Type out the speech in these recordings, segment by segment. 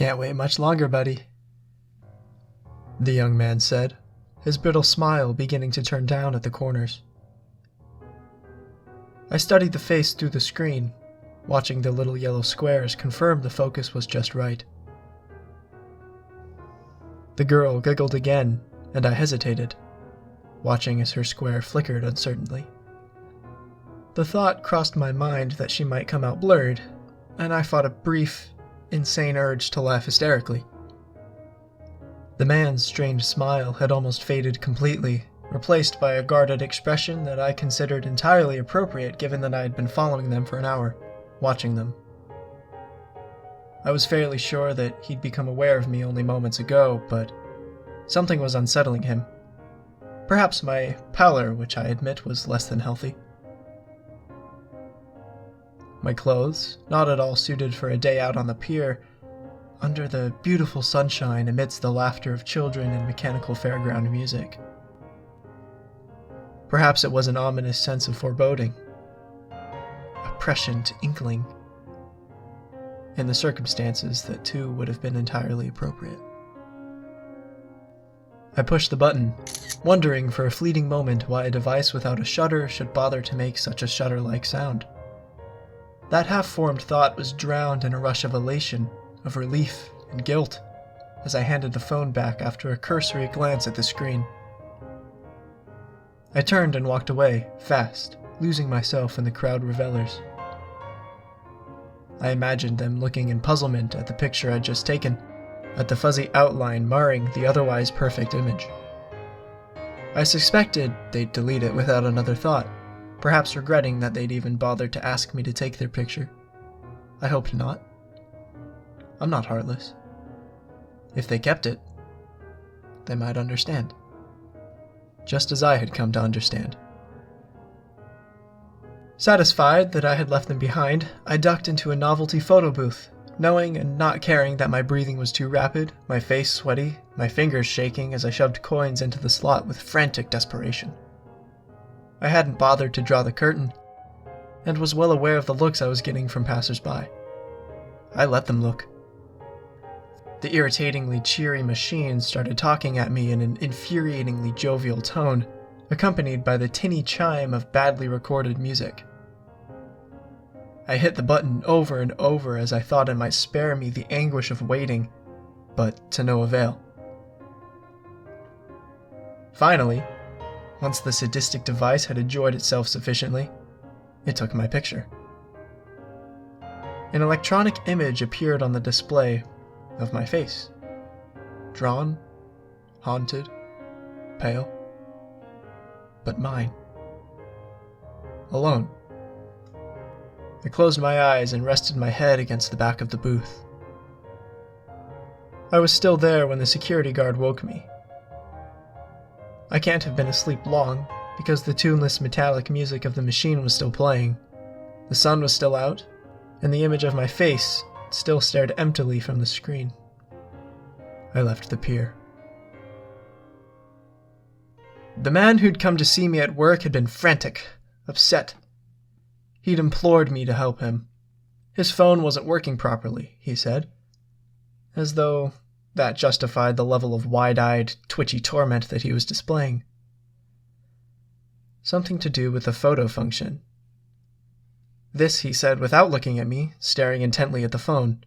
Can't wait much longer, buddy, the young man said, his brittle smile beginning to turn down at the corners. I studied the face through the screen, watching the little yellow squares confirm the focus was just right. The girl giggled again, and I hesitated, watching as her square flickered uncertainly. The thought crossed my mind that she might come out blurred, and I fought a brief, insane urge to laugh hysterically. The man's strange smile had almost faded completely, replaced by a guarded expression that I considered entirely appropriate given that I had been following them for an hour, watching them. I was fairly sure that he'd become aware of me only moments ago, but something was unsettling him. Perhaps my pallor, which I admit was less than healthy. My clothes, not at all suited for a day out on the pier, under the beautiful sunshine amidst the laughter of children and mechanical fairground music. Perhaps it was an ominous sense of foreboding, a prescient inkling. In the circumstances, that too would have been entirely appropriate. I pushed the button, wondering for a fleeting moment why a device without a shutter should bother to make such a shutter-like sound. That half-formed thought was drowned in a rush of elation, of relief and guilt, as I handed the phone back after a cursory glance at the screen. I turned and walked away, fast, losing myself in the crowd revelers. I imagined them looking in puzzlement at the picture I'd just taken, at the fuzzy outline marring the otherwise perfect image. I suspected they'd delete it without another thought, perhaps regretting that they'd even bothered to ask me to take their picture. I hoped not. I'm not heartless. If they kept it, they might understand. Just as I had come to understand. Satisfied that I had left them behind, I ducked into a novelty photo booth, knowing and not caring that my breathing was too rapid, my face sweaty, my fingers shaking as I shoved coins into the slot with frantic desperation. I hadn't bothered to draw the curtain, and was well aware of the looks I was getting from passers-by. I let them look. The irritatingly cheery machine started talking at me in an infuriatingly jovial tone, accompanied by the tinny chime of badly recorded music. I hit the button over and over as I thought it might spare me the anguish of waiting, but to no avail. Finally, once the sadistic device had enjoyed itself sufficiently, it took my picture. An electronic image appeared on the display of my face. Drawn, haunted, pale, but mine. Alone. I closed my eyes and rested my head against the back of the booth. I was still there when the security guard woke me. I can't have been asleep long, because the tuneless metallic music of the machine was still playing. The sun was still out, and the image of my face still stared emptily from the screen. I left the pier. The man who'd come to see me at work had been frantic, upset. He'd implored me to help him. His phone wasn't working properly, he said, as though that justified the level of wide-eyed, twitchy torment that he was displaying. Something to do with the photo function. This he said without looking at me, staring intently at the phone.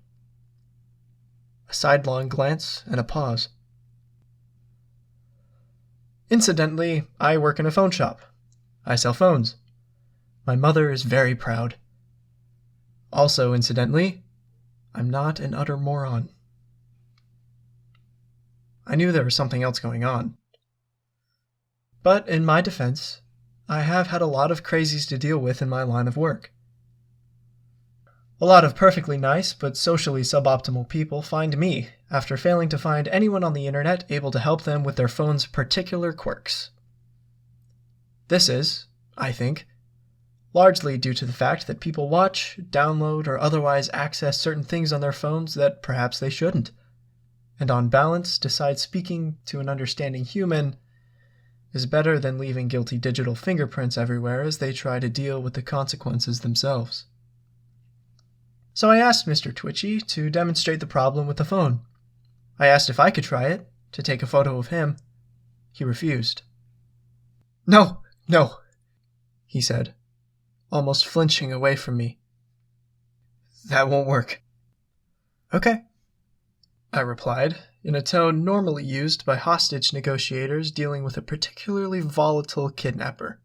A sidelong glance and a pause. Incidentally, I work in a phone shop. I sell phones. My mother is very proud. Also, incidentally, I'm not an utter moron. I knew there was something else going on. But in my defense, I have had a lot of crazies to deal with in my line of work. A lot of perfectly nice but socially suboptimal people find me after failing to find anyone on the internet able to help them with their phone's particular quirks. This is, I think, largely due to the fact that people watch, download, or otherwise access certain things on their phones that perhaps they shouldn't, and on balance decide speaking to an understanding human is better than leaving guilty digital fingerprints everywhere as they try to deal with the consequences themselves. So I asked Mr. Twitchy to demonstrate the problem with the phone. I asked if I could try it, to take a photo of him. He refused. No, he said, almost flinching away from me. That won't work. Okay, I replied, in a tone normally used by hostage negotiators dealing with a particularly volatile kidnapper.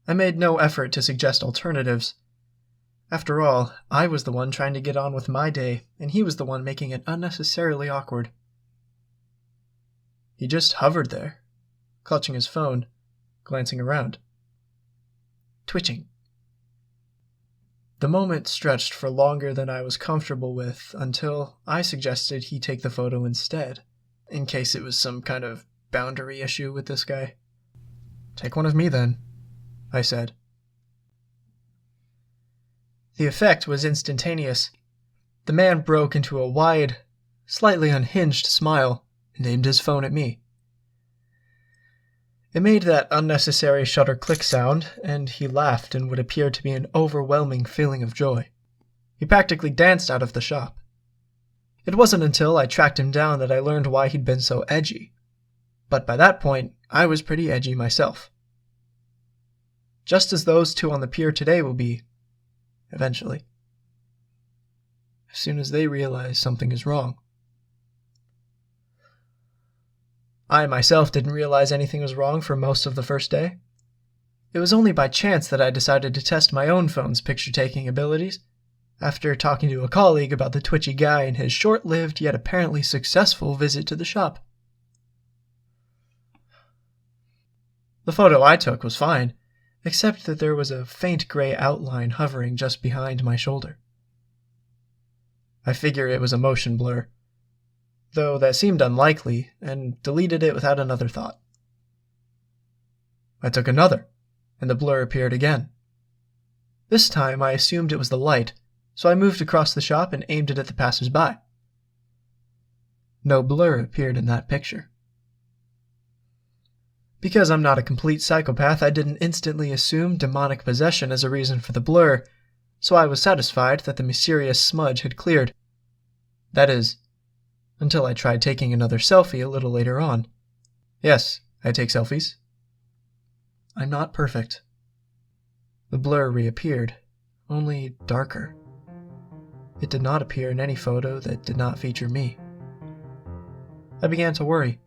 I made no effort to suggest alternatives. After all, I was the one trying to get on with my day, and he was the one making it unnecessarily awkward. He just hovered there, clutching his phone, glancing around. Twitching. The moment stretched for longer than I was comfortable with until I suggested he take the photo instead, in case it was some kind of boundary issue with this guy. Take one of me then, I said. The effect was instantaneous. The man broke into a wide, slightly unhinged smile and aimed his phone at me. It made that unnecessary shutter click sound, and he laughed in what appeared to be an overwhelming feeling of joy. He practically danced out of the shop. It wasn't until I tracked him down that I learned why he'd been so edgy. But by that point, I was pretty edgy myself. Just as those two on the pier today will be, eventually. As soon as they realize something is wrong. I myself didn't realize anything was wrong for most of the first day. It was only by chance that I decided to test my own phone's picture-taking abilities, after talking to a colleague about the twitchy guy and his short-lived yet apparently successful visit to the shop. The photo I took was fine, except that there was a faint gray outline hovering just behind my shoulder. I figure it was a motion blur, though that seemed unlikely, and deleted it without another thought. I took another, and the blur appeared again. This time I assumed it was the light, so I moved across the shop and aimed it at the passers-by. No blur appeared in that picture. Because I'm not a complete psychopath, I didn't instantly assume demonic possession as a reason for the blur, so I was satisfied that the mysterious smudge had cleared. That is, until I tried taking another selfie a little later on. Yes, I take selfies. I'm not perfect. The blur reappeared, only darker. It did not appear in any photo that did not feature me. I began to worry.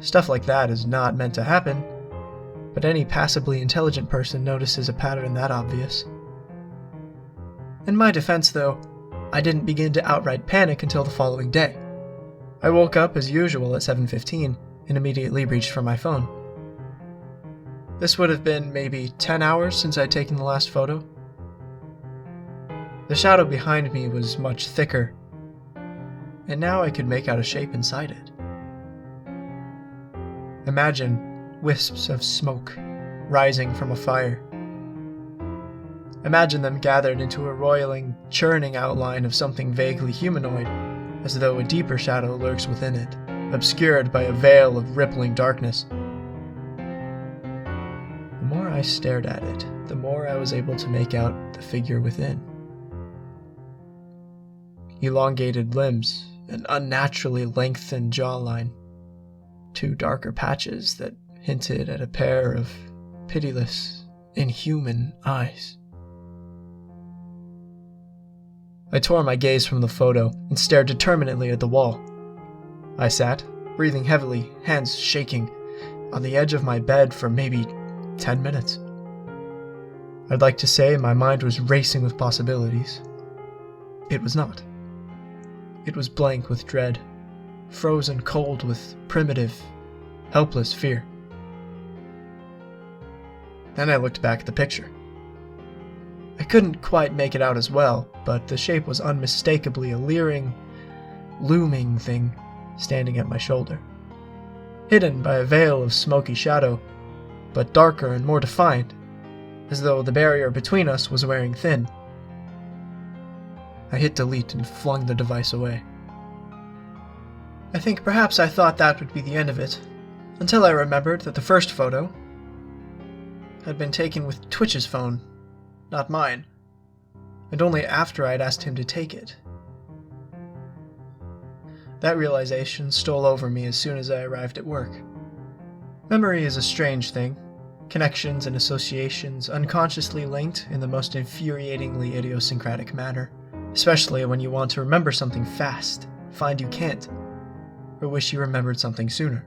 Stuff like that is not meant to happen, but any passably intelligent person notices a pattern that obvious. In my defense, though, I didn't begin to outright panic until the following day. I woke up as usual at 7:15 and immediately reached for my phone. This would have been maybe 10 hours since I'd taken the last photo. The shadow behind me was much thicker, and now I could make out a shape inside it. Imagine wisps of smoke rising from a fire. Imagine them gathered into a roiling, churning outline of something vaguely humanoid, as though a deeper shadow lurks within it, obscured by a veil of rippling darkness. The more I stared at it, the more I was able to make out the figure within. Elongated limbs, an unnaturally lengthened jawline, two darker patches that hinted at a pair of pitiless, inhuman eyes. I tore my gaze from the photo and stared determinedly at the wall. I sat, breathing heavily, hands shaking, on the edge of my bed for maybe 10 minutes. I'd like to say my mind was racing with possibilities. It was not. It was blank with dread, frozen cold with primitive, helpless fear. Then I looked back at the picture. I couldn't quite make it out as well, but the shape was unmistakably a leering, looming thing standing at my shoulder. Hidden by a veil of smoky shadow, but darker and more defined, as though the barrier between us was wearing thin. I hit delete and flung the device away. I think perhaps I thought that would be the end of it, until I remembered that the first photo had been taken with Twitch's phone, not mine. and only after I'd asked him to take it. That realization stole over me as soon as I arrived at work. Memory is a strange thing. Connections and associations unconsciously linked in the most infuriatingly idiosyncratic manner, especially when you want to remember something fast, find you can't, or wish you remembered something sooner.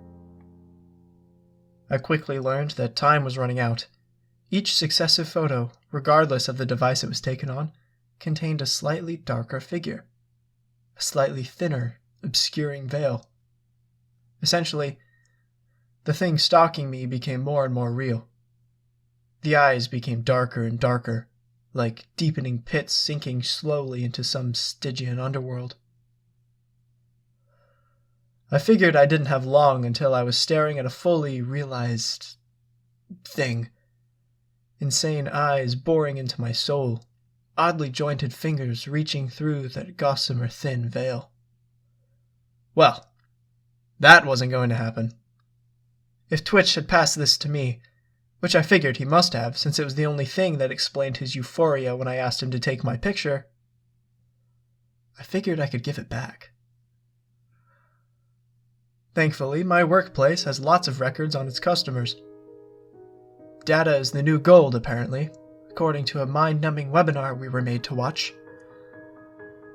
I quickly learned that time was running out. Each successive photo, regardless of the device it was taken on, contained a slightly darker figure, a slightly thinner, obscuring veil. Essentially, the thing stalking me became more and more real. The eyes became darker and darker, like deepening pits sinking slowly into some Stygian underworld. I figured I didn't have long until I was staring at a fully realized thing. Insane eyes boring into my soul, oddly jointed fingers reaching through that gossamer thin veil. Well, that wasn't going to happen. If Twitch had passed this to me, which I figured he must have since it was the only thing that explained his euphoria when I asked him to take my picture, I figured I could give it back. Thankfully, my workplace has lots of records on its customers. Data is the new gold, apparently, according to a mind-numbing webinar we were made to watch.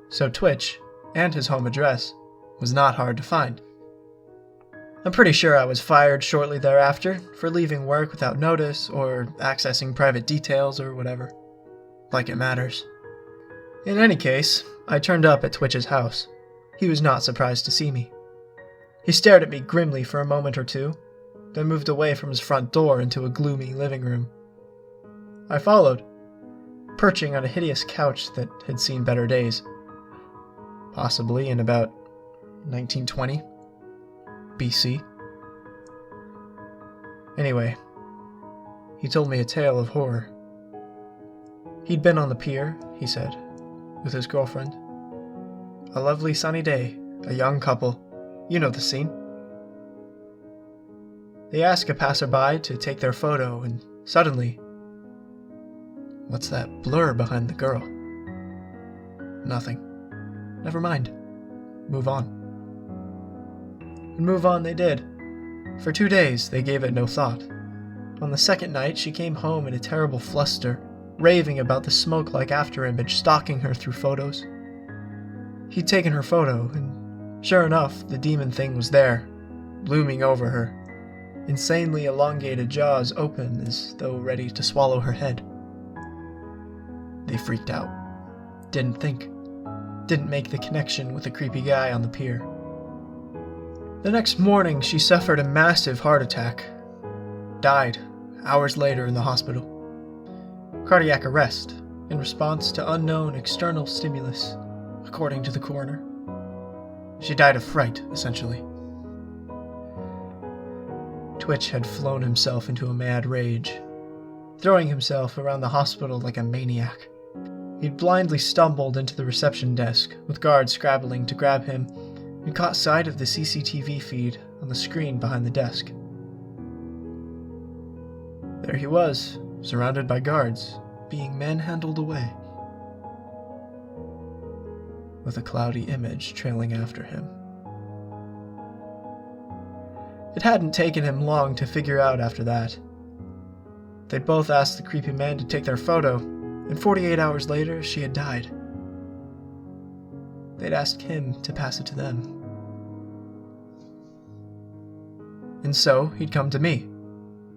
So Twitch, and his home address, was not hard to find. I'm pretty sure I was fired shortly thereafter for leaving work without notice or accessing private details or whatever. Like it matters. In any case, I turned up at Twitch's house. He was not surprised to see me. He stared at me grimly for a moment or two, then moved away from his front door into a gloomy living room. I followed, perching on a hideous couch that had seen better days. Possibly in about 1920 BC. Anyway, he told me a tale of horror. He'd been on the pier, he said, with his girlfriend. A lovely sunny day, a young couple. You know the scene. They ask a passerby to take their photo, and suddenly, what's that blur behind the girl? Nothing. Never mind. Move on. And move on they did. For 2 days, they gave it no thought. On the second night, she came home in a terrible fluster, raving about the smoke-like afterimage stalking her through photos. He'd taken her photo, and sure enough, the demon thing was there, looming over her, insanely elongated jaws open as though ready to swallow her head. They freaked out. Didn't think. Didn't make the connection with the creepy guy on the pier. The next morning, she suffered a massive heart attack. Died, hours later in the hospital. Cardiac arrest, in response to unknown external stimulus, according to the coroner. She died of fright, essentially. Twitch had flown himself into a mad rage, throwing himself around the hospital like a maniac. He'd blindly stumbled into the reception desk, with guards scrabbling to grab him, and caught sight of the CCTV feed on the screen behind the desk. There he was, surrounded by guards, being manhandled away, with a cloudy image trailing after him. It hadn't taken him long to figure out after that. They'd both asked the creepy man to take their photo, and 48 hours later, she had died. They'd asked him to pass it to them. And so, he'd come to me,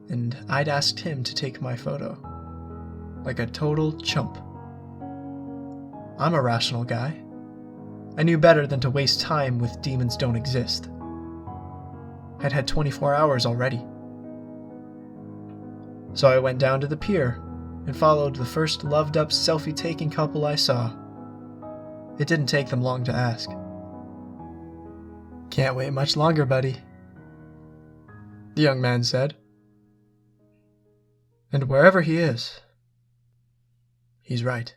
and I'd asked him to take my photo. Like a total chump. I'm a rational guy. I knew better than to waste time with demons don't exist. I'd had 24 hours already. So I went down to the pier and followed the first loved-up selfie-taking couple I saw. It didn't take them long to ask. Can't wait much longer, buddy, the young man said. And wherever he is, he's right.